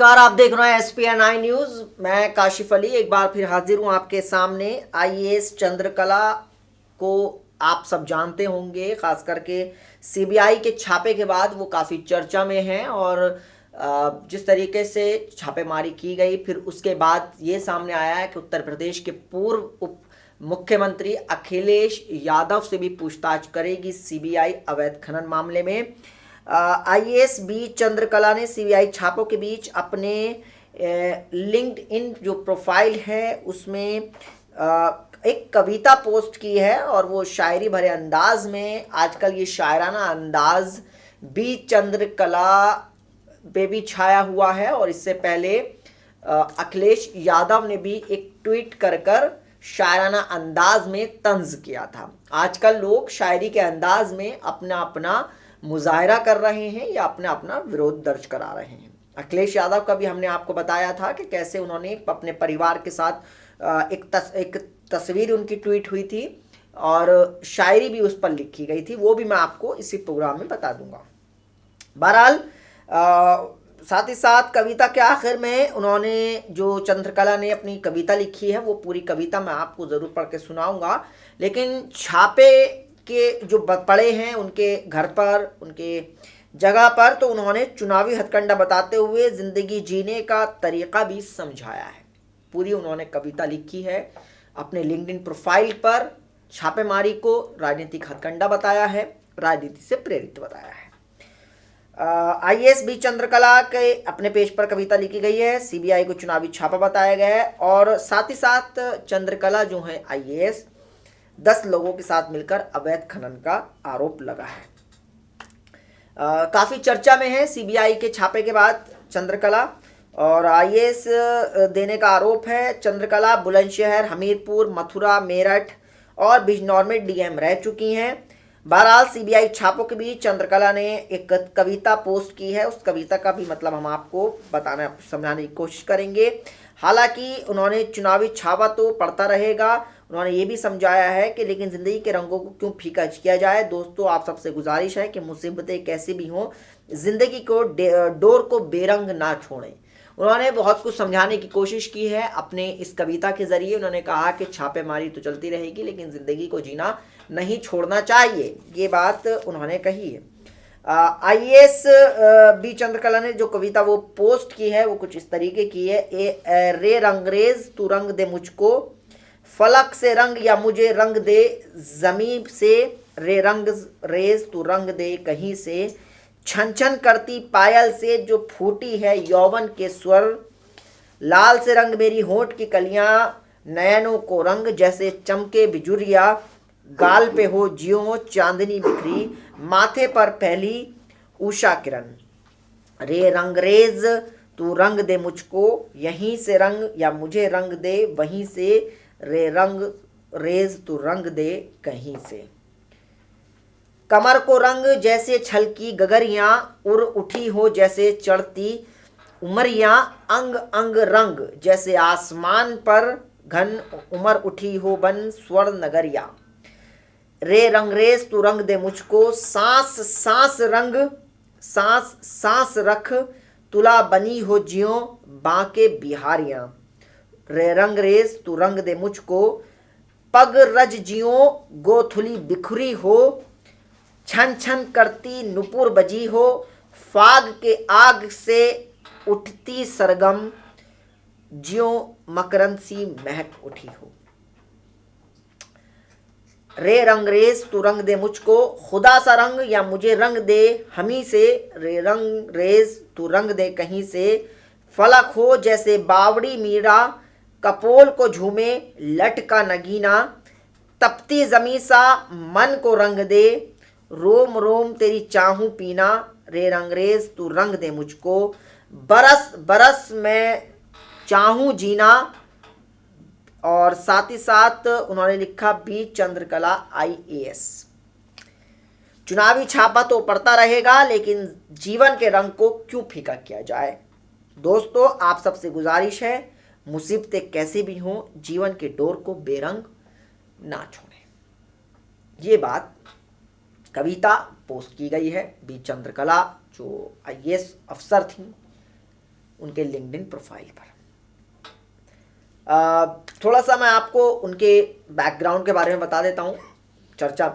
नमस्कार, आप देख रहे हैं SPN9 न्यूज। मैं काशिफ अली एक बार फिर हाजिर हूं आपके सामने। IAS चंद्रकला को आप सब जानते होंगे, खास करके CBI के छापे के बाद वो काफ़ी चर्चा में हैं और जिस तरीके से छापेमारी की गई, फिर उसके बाद ये सामने आया है कि उत्तर प्रदेश के पूर्व उप मुख्यमंत्री अखिलेश यादव से भी पूछताछ करेगी CBI अवैध खनन मामले में। IAS बी चंद्रकला ने CBI छापों के बीच अपने लिंक्ड इन जो प्रोफाइल है उसमें एक कविता पोस्ट की है और वो शायरी भरे अंदाज में, आजकल ये शायराना अंदाज बी चंद्रकला पे भी छाया हुआ है। और इससे पहले अखिलेश यादव ने भी एक ट्वीट कर शायराना अंदाज में तंज किया था। आजकल लोग शायरी के अंदाज में अपना अपना मुजाहरा कर रहे हैं या अपना अपना विरोध दर्ज करा रहे हैं। अखिलेश यादव का भी हमने आपको बताया था कि कैसे उन्होंने अपने परिवार के साथ एक तस्वीर उनकी ट्वीट हुई थी और शायरी भी उस पर लिखी गई थी, वो भी मैं आपको इसी प्रोग्राम में बता दूंगा। बहरहाल साथ ही साथ कविता के आखिर में उन्होंने जो चंद्रकला ने अपनी कविता लिखी है वो पूरी कविता मैं आपको ज़रूर पढ़ के सुनाऊंगा, लेकिन छापे के जो पड़े हैं उनके घर पर, उनके जगह पर, तो उन्होंने चुनावी हथकंडा बताते हुए ज़िंदगी जीने का तरीक़ा भी समझाया है। पूरी उन्होंने कविता लिखी है, अपने लिंक्डइन प्रोफाइल पर छापेमारी को राजनीतिक हथकंडा बताया है, राजनीति से प्रेरित बताया है। IAS बी चंद्रकला के अपने पेज पर कविता लिखी गई है, CBI को चुनावी छापा बताया गया है और साथ ही साथ चंद्रकला जो है IAS 10 लोगों के साथ मिलकर अवैध खनन का आरोप लगा है। काफ़ी चर्चा में है CBI के छापे के बाद चंद्रकला, और IAS देने का आरोप है। चंद्रकला बुलंदशहर, हमीरपुर, मथुरा, मेरठ और बिजनौर में DM रह चुकी हैं। बहरहाल CBI छापों के बीच चंद्रकला ने एक कविता पोस्ट की है, उस कविता का भी मतलब हम आपको बताना समझाने की कोशिश करेंगे। हालांकि उन्होंने चुनावी छापा तो पड़ता रहेगा, उन्होंने ये भी समझाया है कि लेकिन ज़िंदगी के रंगों को क्यों फीका किया जाए। दोस्तों, आप सबसे गुजारिश है कि मुसीबतें कैसी भी हों, ज़िंदगी को डोर को बेरंग ना छोड़ें। उन्होंने बहुत कुछ समझाने की कोशिश की है अपने इस कविता के ज़रिए। उन्होंने कहा कि छापेमारी तो चलती रहेगी लेकिन ज़िंदगी को जीना नहीं छोड़ना चाहिए, ये बात उन्होंने कही है। IAS बी चंद्रकला ने जो कविता वो पोस्ट की है वो कुछ इस तरीके की है। रे रंगरेज तू रंग दे मुझको, फलक से रंग या मुझे रंग दे ज़मीं से, रे रंग रेज तू रंग दे कहीं से, छन छन करती पायल से जो फूटी है यौवन के स्वर, लाल से रंग मेरी होंठ की कलियां, नयनों को रंग जैसे चमके बिजुरिया, गाल पे हो जियो चांदनी बिखरी, माथे पर पहली उषा किरण, रे रंगरेज तू रंग दे मुझको, यहीं से रंग या मुझे रंग दे वहीं से, रे रंग रेज तू रंग दे कहीं से, कमर को रंग जैसे छलकी गगरियां, उड़ उठी हो जैसे चढ़ती उमरियां, अंग अंग रंग जैसे आसमान पर घन उमर उठी हो बन स्वर्ण नगरिया, रे रंगरेज तू रंग दे मुझको, सांस सांस रंग सांस सांस रख तुला बनी हो जियो बांके बिहारियां, रे रंगरेज तू रंग दे मुझको, पग रज जियो गोथुली बिखरी हो, छन छन करती नुपुर बजी हो, फाग के आग से उठती सरगम, जियो मकरंद सी महक उठी हो, रे रंगरेज तू रंग दे मुझको, खुदा सा रंग या मुझे रंग दे हमी से, रे रंग रेज तू रंग दे कहीं से, फलक हो जैसे बावड़ी मीरा, कपोल को झूमे लटका नगीना, तपती जमी सा मन को रंग दे, रोम रोम तेरी चाहूं पीना, रे रंगरेज तू रंग दे मुझको, बरस बरस मैं चाहूं जीना। और साथ ही साथ उन्होंने लिखा बी चंद्रकला IAS, चुनावी छापा तो पड़ता रहेगा लेकिन जीवन के रंग को क्यों फीका किया जाए। दोस्तों, आप सबसे गुजारिश है, मुसीबतें कैसी भी हों, जीवन के डोर को बेरंग ना छोड़ें। ये बात कविता पोस्ट की गई है बी चंद्रकला जो IAS अफसर थी, उनके लिंक्डइन प्रोफाइल पर। थोड़ा सा मैं आपको उनके बैकग्राउंड के बारे में बता देता हूँ। चर्चा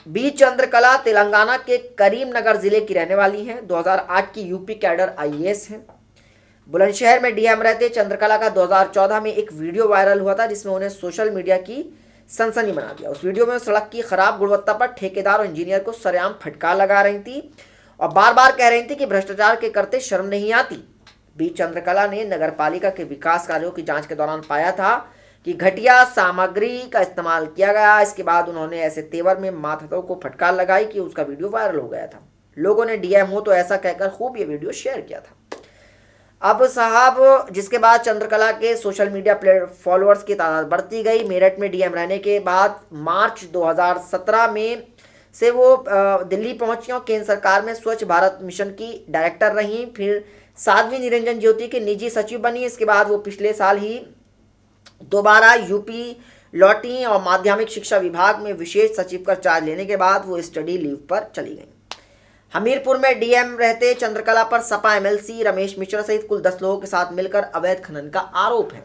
बी चंद्रकला तेलंगाना के करीमनगर जिले की रहने वाली हैं। 2008 की यूपी कैडर आईएएस हैं। बुलंदशहर में डीएम रहते चंद्रकला का 2014 में एक वीडियो वायरल हुआ था जिसमें उन्हें सोशल मीडिया की सनसनी बना दिया। उस वीडियो में सड़क की खराब गुणवत्ता पर ठेकेदार और इंजीनियर को सरेआम फटकार लगा रही थी और बार बार कह रही थी कि भ्रष्टाचार के करते शर्म नहीं आती। बी चंद्रकला ने नगरपालिका के विकास कार्यों की जांच के दौरान पाया था कि घटिया सामग्री का इस्तेमाल किया गया। इसके बाद उन्होंने ऐसे तेवर में माथाओं को फटकार लगाई कि उसका वीडियो वायरल हो गया था। लोगों ने डीएम हो तो ऐसा कहकर खूब ये वीडियो शेयर किया था। अब साहब जिसके बाद चंद्रकला के सोशल मीडिया फॉलोअर्स की तादाद बढ़ती गई। मेरठ में डीएम रहने के बाद मार्च 2017 में से वो दिल्ली पहुंची और केंद्र सरकार में स्वच्छ भारत मिशन की डायरेक्टर रही। फिर साध्वी निरंजन ज्योति की निजी सचिव बनी। इसके बाद वो पिछले साल ही दोबारा यूपी लौटी और माध्यमिक शिक्षा विभाग में विशेष सचिव का चार्ज लेने के बाद वो स्टडी लीव पर चली गई। हमीरपुर में डीएम रहते चंद्रकला पर सपा एमएलसी रमेश मिश्रा सहित कुल 10 लोगों के साथ मिलकर अवैध खनन का आरोप है।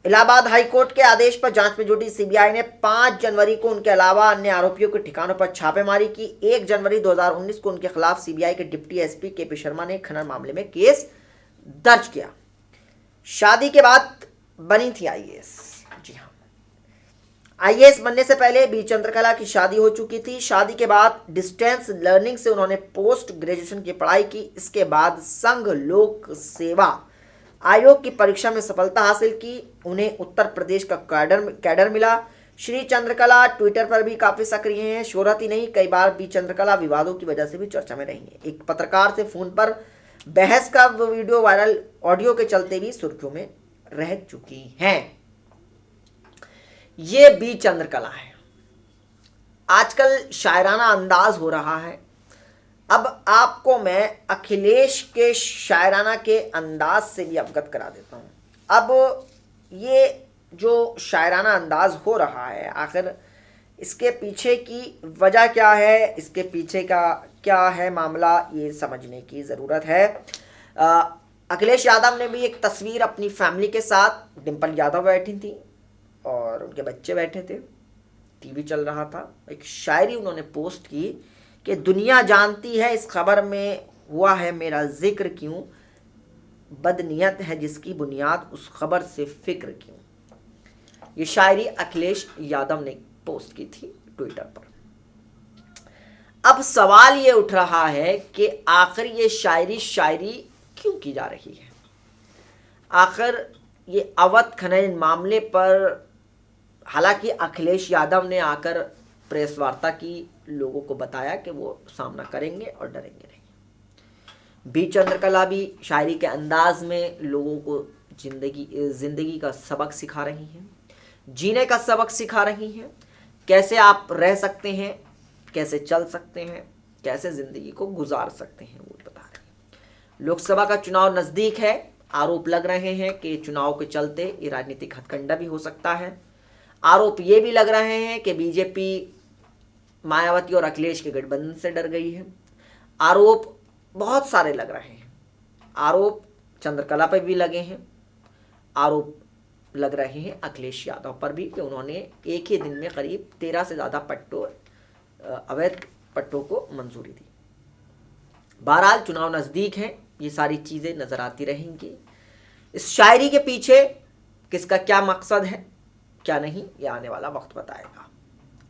इलाहाबाद हाईकोर्ट के आदेश पर जांच में जुटी सीबीआई ने 5 जनवरी को उनके अलावा अन्य आरोपियों के ठिकानों पर छापेमारी की। 1 जनवरी 2019 को उनके खिलाफ सीबीआई के डिप्टी एसपी केपी शर्मा ने खनन मामले में केस दर्ज किया। शादी के बाद बनी थी आईएएस। जी हाँ, आईएएस बनने से पहले बी चंद्रकला की शादी हो चुकी थी। शादी के बाद डिस्टेंस लर्निंग से उन्होंने पोस्ट ग्रेजुएशन की पढ़ाई की। इसके बाद संघ लोक सेवा आयोग की परीक्षा में सफलता हासिल की। उन्हें उत्तर प्रदेश का कैडर मिला। श्री चंद्रकला ट्विटर पर भी काफी सक्रिय हैं। शोहरत ही नहीं, कई बार बी चंद्रकला विवादों की वजह से भी चर्चा में रही हैं। एक पत्रकार से फोन पर बहस का वीडियो वायरल ऑडियो के चलते भी सुर्खियों में रह चुकी हैं। ये बी चंद्रकला है। आजकल शायराना अंदाज हो रहा है। अब आपको मैं अखिलेश के शायराना के अंदाज से भी अवगत करा देता हूं। अब ये जो शायराना अंदाज हो रहा है, आखिर इसके पीछे की वजह क्या है, इसके पीछे का क्या है मामला, ये समझने की ज़रूरत है। अखिलेश यादव ने भी एक तस्वीर अपनी फैमिली के साथ, डिम्पल यादव बैठी थी और उनके बच्चे बैठे थे, टीवी चल रहा था। एक शायरी उन्होंने पोस्ट की कि दुनिया जानती है इस खबर में हुआ है मेरा जिक्र क्यों, बदनीयत है जिसकी बुनियाद उस खबर से फिक्र क्यों। ये शायरी अखिलेश यादव ने पोस्ट की थी ट्विटर पर। अब सवाल ये उठ रहा है कि आखिर ये शायरी क्यों की जा रही है। आखिर ये अवैध खनन मामले पर हालांकि अखिलेश यादव ने आकर प्रेस वार्ता की, लोगों को बताया कि वो सामना करेंगे और डरेंगे नहीं। बी चंद्रकला भी शायरी के अंदाज में लोगों को जिंदगी का सबक सिखा रही हैं, जीने का सबक सिखा रही हैं। कैसे आप रह सकते हैं, कैसे चल सकते हैं, कैसे जिंदगी को गुजार सकते हैं, वो बता रहे हैं। लोकसभा का चुनाव नजदीक है। आरोप लग रहे हैं कि चुनाव के चलते ये राजनीतिक हथकंडा भी हो सकता है। आरोप ये भी लग रहे हैं कि बीजेपी मायावती और अखिलेश के गठबंधन से डर गई है। आरोप बहुत सारे लग रहे हैं। आरोप चंद्रकला पर भी लगे हैं। आरोप लग रहे हैं अखिलेश यादव पर भी कि उन्होंने एक ही दिन में करीब 13 से ज़्यादा अवैध पट्टों को मंजूरी दी। बहरहाल चुनाव नज़दीक है, ये सारी चीज़ें नज़र आती रहेंगी। इस शायरी के पीछे किसका क्या मकसद है, क्या नहीं, ये आने वाला वक्त बताएगा।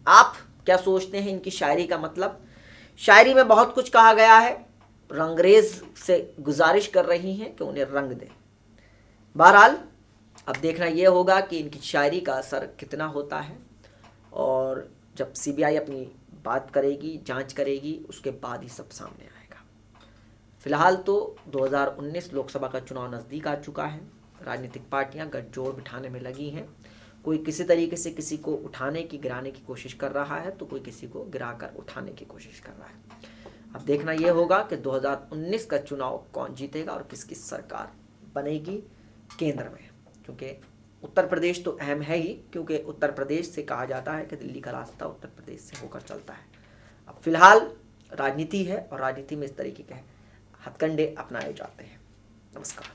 आप क्या सोचते हैं इनकी शायरी का मतलब? शायरी में बहुत कुछ कहा गया है। रंगरेज से गुजारिश कर रही हैं कि उन्हें रंग दें। बहरहाल अब देखना यह होगा कि इनकी शायरी का असर कितना होता है, और जब सीबीआई अपनी बात करेगी, जांच करेगी, उसके बाद ही सब सामने आएगा। फिलहाल तो 2019 लोकसभा का चुनाव नज़दीक आ चुका है। राजनीतिक पार्टियां गठजोड़ बिठाने में लगी हैं। कोई किसी तरीके से किसी को उठाने की, गिराने की कोशिश कर रहा है, तो कोई किसी को गिराकर उठाने की कोशिश कर रहा है। अब देखना यह होगा कि 2019 का चुनाव कौन जीतेगा और किसकी सरकार बनेगी केंद्र में, क्योंकि उत्तर प्रदेश तो अहम है ही, क्योंकि उत्तर प्रदेश से कहा जाता है कि दिल्ली का रास्ता उत्तर प्रदेश से होकर चलता है। अब फिलहाल राजनीति है और राजनीति में इस तरीके के हथकंडे अपनाए जाते हैं। नमस्कार।